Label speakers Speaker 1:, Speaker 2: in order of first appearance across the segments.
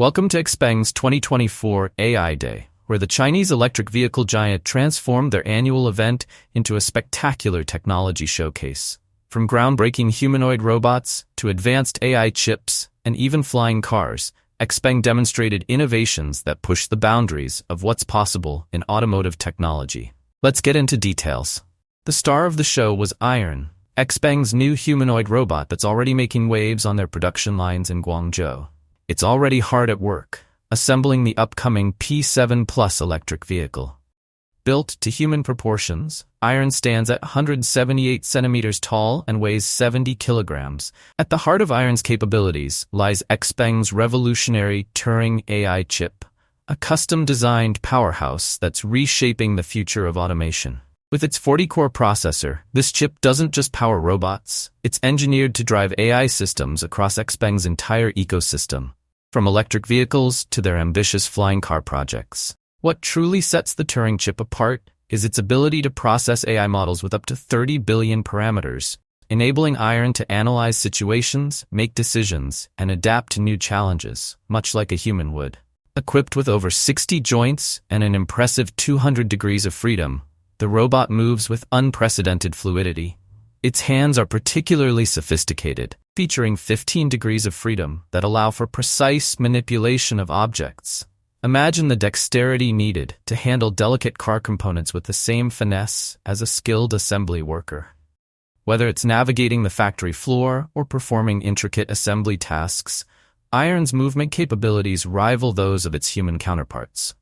Speaker 1: Welcome to XPeng's 2024 AI Day, where the Chinese electric vehicle giant transformed their annual event into a spectacular technology showcase. From groundbreaking humanoid robots to advanced AI chips and even flying cars, XPeng demonstrated innovations that push the boundaries of what's possible in automotive technology. Let's get into details. The star of the show was Iron, XPeng's new humanoid robot that's already making waves on their production lines in Guangzhou. It's already hard at work, assembling the upcoming P7 Plus electric vehicle. Built to human proportions, Iron stands at 178 centimeters tall and weighs 70 kilograms. At the heart of Iron's capabilities lies XPeng's revolutionary Turing AI Chip, a custom-designed powerhouse that's reshaping the future of automation. With its 40-core processor, this chip doesn't just power robots, it's engineered to drive AI systems across XPeng's entire ecosystem, from electric vehicles to their ambitious flying car projects. What truly sets the Turing chip apart is its ability to process AI models with up to 30 billion parameters, enabling Iron to analyze situations, make decisions, and adapt to new challenges, much like a human would. Equipped with over 60 joints and an impressive 200 degrees of freedom, the robot moves with unprecedented fluidity. Its hands are particularly sophisticated, featuring 15 degrees of freedom that allow for precise manipulation of objects. Imagine the dexterity needed to handle delicate car components with the same finesse as a skilled assembly worker. Whether it's navigating the factory floor or performing intricate assembly tasks, Iron's movement capabilities rival those of its human counterparts.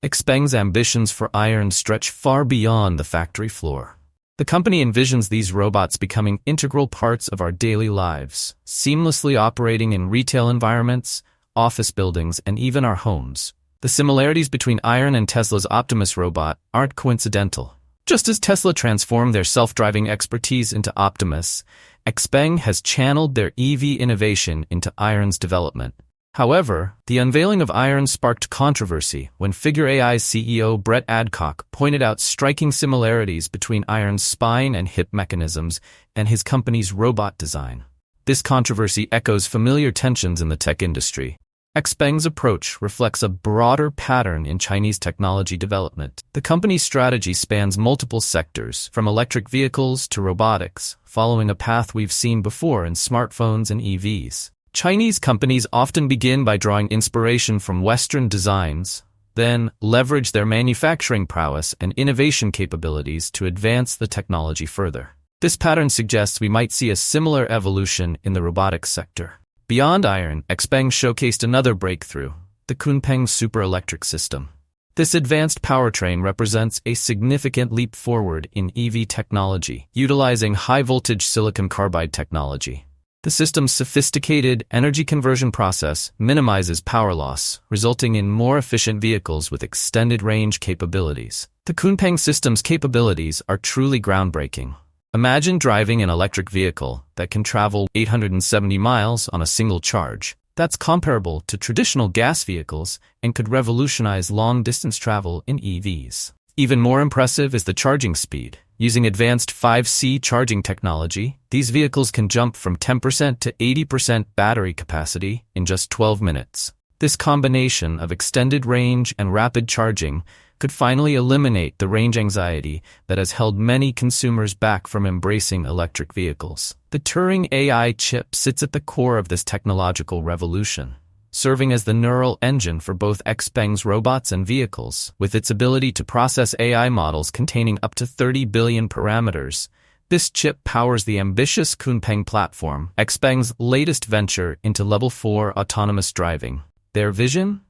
Speaker 1: XPeng's ambitions for Iron stretch far beyond the factory floor. The company envisions these robots becoming integral parts of our daily lives, seamlessly operating in retail environments, office buildings, and even our homes. The similarities between Iron and Tesla's Optimus robot aren't coincidental. Just as Tesla transformed their self-driving expertise into Optimus, XPeng has channeled their EV innovation into Iron's development. However, the unveiling of Iron sparked controversy when Figure AI's CEO Brett Adcock pointed out striking similarities between Iron's spine and hip mechanisms and his company's robot design. This controversy echoes familiar tensions in the tech industry. XPeng's approach reflects a broader pattern in Chinese technology development. The company's strategy spans multiple sectors, from electric vehicles to robotics, following a path we've seen before in smartphones and EVs. Chinese companies often begin by drawing inspiration from Western designs, then leverage their manufacturing prowess and innovation capabilities to advance the technology further. This pattern suggests we might see a similar evolution in the robotics sector. Beyond Iron, XPeng showcased another breakthrough, the Kunpeng Super Electric System. This advanced powertrain represents a significant leap forward in EV technology, utilizing high-voltage silicon carbide technology. The system's sophisticated energy conversion process minimizes power loss, resulting in more efficient vehicles with extended range capabilities. The Kunpeng system's capabilities are truly groundbreaking. Imagine driving an electric vehicle that can travel 870 miles on a single charge. That's comparable to traditional gas vehicles and could revolutionize long-distance travel in EVs. Even more impressive is the charging speed. Using advanced 5C charging technology, these vehicles can jump from 10% to 80% battery capacity in just 12 minutes. This combination of extended range and rapid charging could finally eliminate the range anxiety that has held many consumers back from embracing electric vehicles. The Turing AI chip sits at the core of this technological revolution, serving as the neural engine for both XPeng's robots and vehicles. With its ability to process AI models containing up to 30 billion parameters, this chip powers the ambitious Kunpeng platform, XPeng's latest venture into Level 4 autonomous driving. Their vision?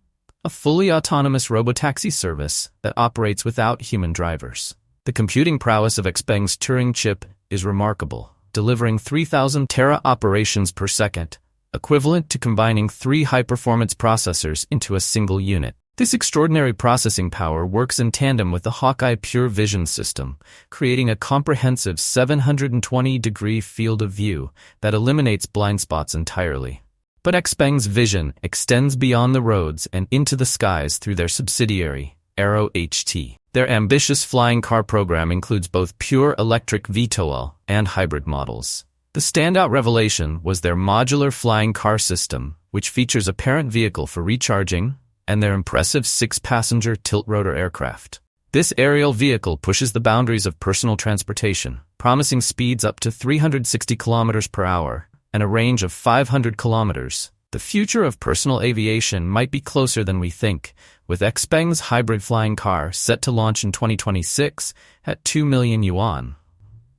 Speaker 1: A fully autonomous robotaxi service that operates without human drivers. The computing prowess of XPeng's Turing chip is remarkable, delivering 3,000 tera operations per second, equivalent to combining 3 high-performance processors into a single unit. This extraordinary processing power works in tandem with the Hawkeye Pure Vision system, creating a comprehensive 720-degree field of view that eliminates blind spots entirely. But XPeng's vision extends beyond the roads and into the skies through their subsidiary, Aero HT. Their ambitious flying car program includes both pure electric VTOL and hybrid models. The standout revelation was their modular flying car system, which features a parent vehicle for recharging, and their impressive 6-passenger tilt-rotor aircraft. This aerial vehicle pushes the boundaries of personal transportation, promising speeds up to 360 kilometers per hour and a range of 500 kilometers. The future of personal aviation might be closer than we think, with XPeng's hybrid flying car set to launch in 2026 at 2 million yuan.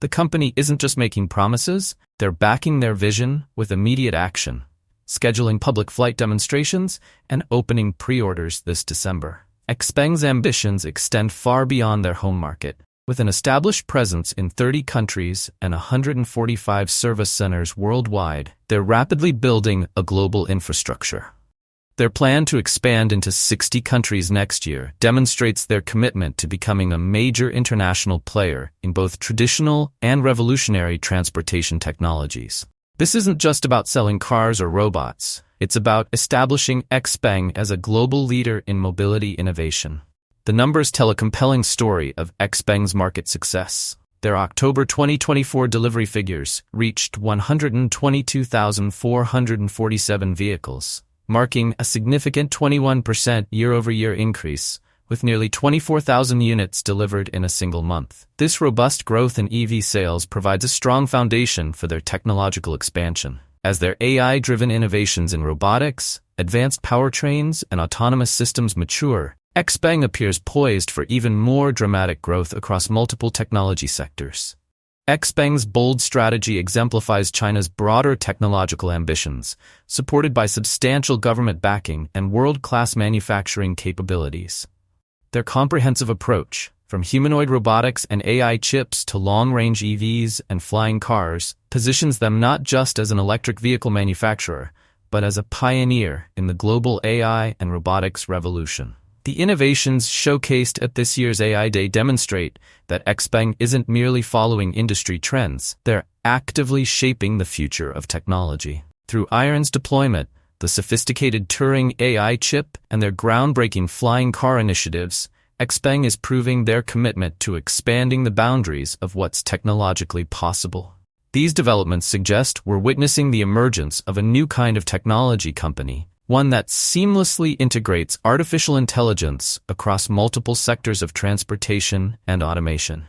Speaker 1: The company isn't just making promises, they're backing their vision with immediate action, scheduling public flight demonstrations and opening pre-orders this December. XPeng's ambitions extend far beyond their home market. With an established presence in 30 countries and 145 service centers worldwide, they're rapidly building a global infrastructure. Their plan to expand into 60 countries next year demonstrates their commitment to becoming a major international player in both traditional and revolutionary transportation technologies. This isn't just about selling cars or robots. It's about establishing XPeng as a global leader in mobility innovation. The numbers tell a compelling story of XPeng's market success. Their October 2024 delivery figures reached 122,447 vehicles, marking a significant 21% year-over-year increase, with nearly 24,000 units delivered in a single month. This robust growth in EV sales provides a strong foundation for their technological expansion. As their AI-driven innovations in robotics, advanced powertrains, and autonomous systems mature, XPeng appears poised for even more dramatic growth across multiple technology sectors. XPeng's bold strategy exemplifies China's broader technological ambitions, supported by substantial government backing and world-class manufacturing capabilities. Their comprehensive approach, from humanoid robotics and AI chips to long-range EVs and flying cars, positions them not just as an electric vehicle manufacturer, but as a pioneer in the global AI and robotics revolution. The innovations showcased at this year's AI Day demonstrate that XPeng isn't merely following industry trends, they're actively shaping the future of technology. Through Iron's deployment, the sophisticated Turing AI chip, and their groundbreaking flying car initiatives, XPeng is proving their commitment to expanding the boundaries of what's technologically possible. These developments suggest we're witnessing the emergence of a new kind of technology company, one that seamlessly integrates artificial intelligence across multiple sectors of transportation and automation.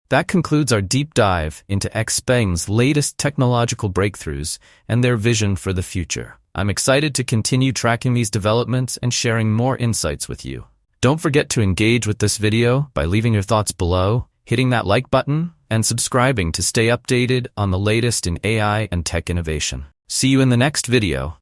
Speaker 1: That concludes our deep dive into XPeng's latest technological breakthroughs and their vision for the future. I'm excited to continue tracking these developments and sharing more insights with you. Don't forget to engage with this video by leaving your thoughts below, hitting that like button, and subscribing to stay updated on the latest in AI and tech innovation. See you in the next video.